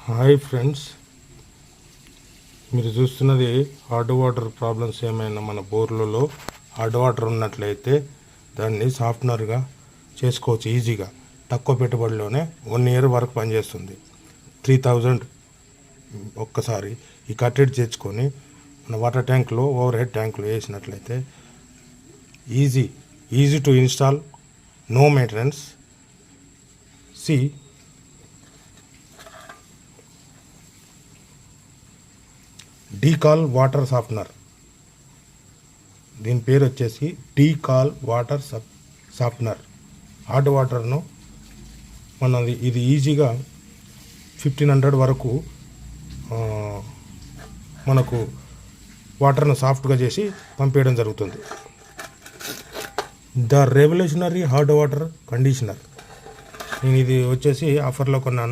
Hi friends, మీరు చూస్తున్నది hard water problems ఏమైనా మన బోర్లలో హార్డ్ వాటర్ ఉన్నట్లయితే దాన్ని సాఫ్ట్నర్గా చేసుకోవచ్చు. ఈజీగా తక్కువ పెట్టుబడిలోనే 1 year వరకు పనిచేస్తుంది. 3000 ఒక్కసారి ఈ కట్టెడ్ తెచ్చుకొని మన వాటర్ ట్యాంక్లో ఓవర్ హెడ్ ట్యాంక్లో వేసినట్లయితే easy to install, no maintenance. Decal water softener, దీని పేరు వచ్చేసి డీకాల్ వాటర్ సాఫ్ట్నర్. హార్డ్ వాటర్ను ఇది ఈజీగా 1500 వరకు మనకు వాటర్ను సాఫ్ట్గా చేసి పంపేయడం జరుగుతుంది. The revolutionary hard water conditioner, నేను ఇది వచ్చేసి ఆఫర్లో కొన్నాను.